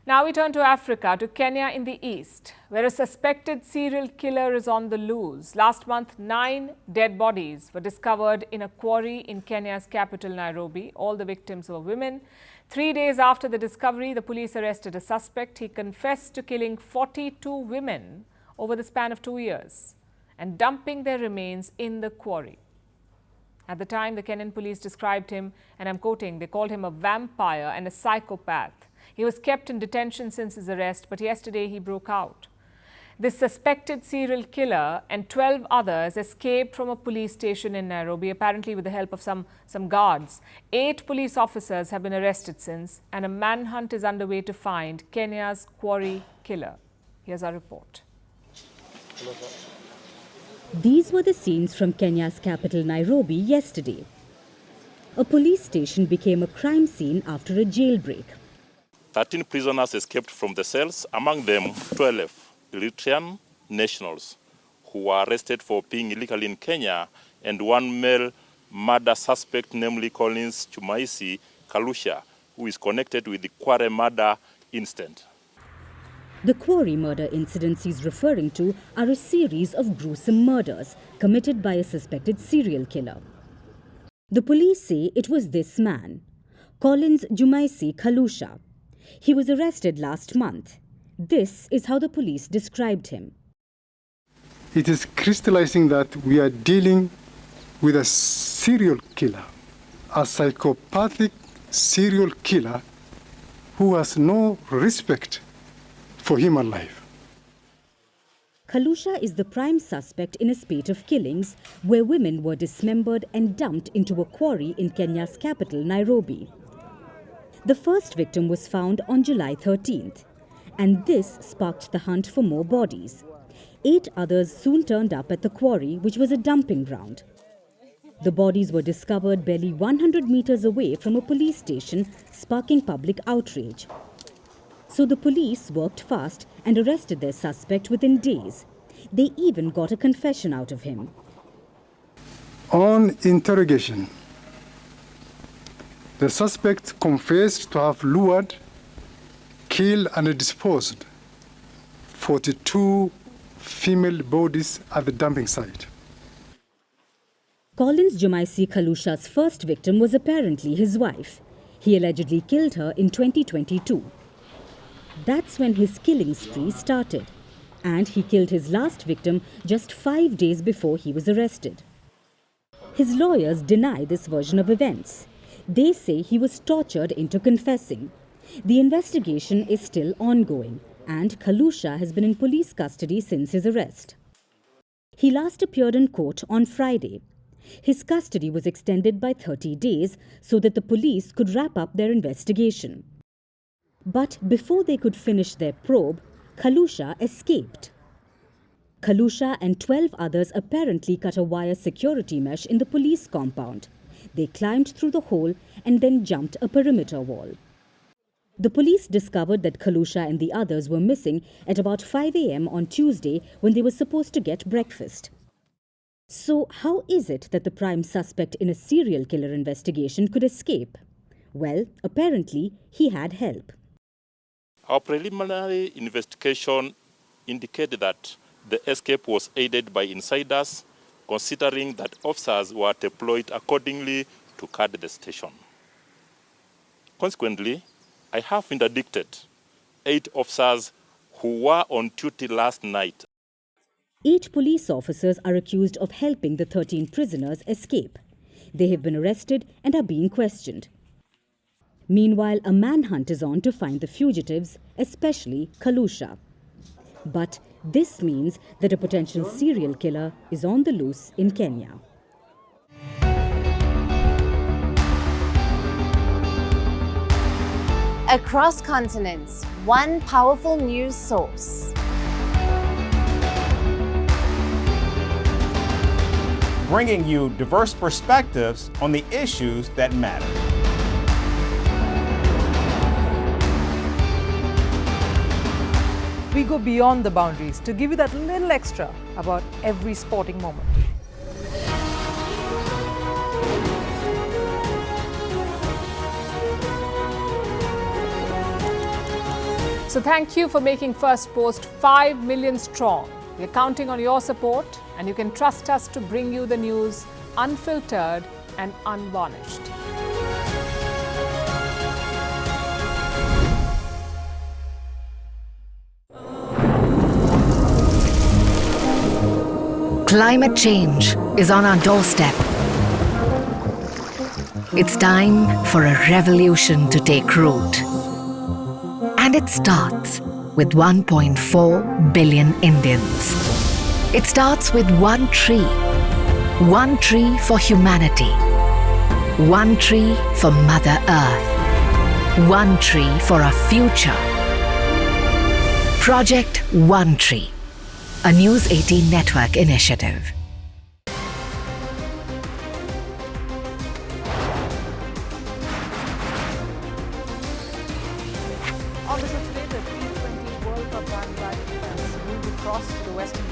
Now we turn to Africa, to Kenya in the east, where a suspected serial killer is on the loose. Last month, 9 dead bodies were discovered in a quarry in Kenya's capital, Nairobi. All the victims were women. 3 days after the discovery, the police arrested a suspect. He confessed to killing 42 women over the span of 2 years and dumping their remains in the quarry. At the time, the Kenyan police described him, and I'm quoting, they called him a vampire and a psychopath. He was kept in detention since his arrest, but yesterday he broke out. This suspected serial killer and 12 others escaped from a police station in Nairobi, apparently with the help of some guards. 8 police officers have been arrested since, and a manhunt is underway to find Kenya's quarry killer. Here's our report. These were the scenes from Kenya's capital, Nairobi, yesterday. A police station became a crime scene after a jailbreak. 13 prisoners escaped from the cells, among them 12 Eritrean nationals who were arrested for being illegal in Kenya, and 1 male murder suspect, namely Collins Jumaisi Khalusha, who is connected with the quarry murder incident. The quarry murder incidents he's referring to are a series of gruesome murders committed by a suspected serial killer. The police say it was this man, Collins Jumaisi Khalusha. He was arrested last month. This is how the police described him. It is crystallizing that we are dealing with a serial killer, a psychopathic serial killer who has no respect for human life. Khalusha is the prime suspect in a spate of killings where women were dismembered and dumped into a quarry in Kenya's capital, Nairobi. The first victim was found on July 13th, and this sparked the hunt for more bodies. 8 others soon turned up at the quarry, which was a dumping ground. The bodies were discovered barely 100 meters away from a police station, sparking public outrage. So the police worked fast and arrested their suspect within days. They even got a confession out of him. On interrogation, the suspect confessed to have lured, killed and disposed 42 female bodies at the dumping site. Collins Jomaisi Khalusha's first victim was apparently his wife. He allegedly killed her in 2022. That's when his killing spree started, and he killed his last victim just 5 days before he was arrested. His lawyers deny this version of events. They say he was tortured into confessing. The investigation is still ongoing, and Khalusha has been in police custody since his arrest. He last appeared in court on Friday. His custody was extended by 30 days so that the police could wrap up their investigation. But before they could finish their probe, Khalusha escaped. Khalusha and 12 others apparently cut a wire security mesh in the police compound. They climbed through the hole and then jumped a perimeter wall. The police discovered that Khalusha and the others were missing at about 5 a.m. on Tuesday when they were supposed to get breakfast. So how is it that the prime suspect in a serial killer investigation could escape? Well, apparently he had help. Our preliminary investigation indicated that the escape was aided by insiders, considering that officers were deployed accordingly to guard the station. Consequently, I have interdicted 8 officers who were on duty last night. 8 police officers are accused of helping the 13 prisoners escape. They have been arrested and are being questioned. Meanwhile, a manhunt is on to find the fugitives, especially Khalusha. But this means that a potential serial killer is on the loose in Kenya. Across continents, one powerful news source. Bringing you diverse perspectives on the issues that matter. We go beyond the boundaries to give you that little extra about every sporting moment. So thank you for making Firstpost 5 million strong. We're counting on your support, and you can trust us to bring you the news unfiltered and unvarnished. Climate change is on our doorstep. It's time for a revolution to take root. And it starts with 1.4 billion Indians. It starts with one tree for humanity, one tree for Mother Earth, one tree for our future. Project One Tree, a News 18 network initiative. On the show today, the T20 World Cup bandwagon has moved across to the Western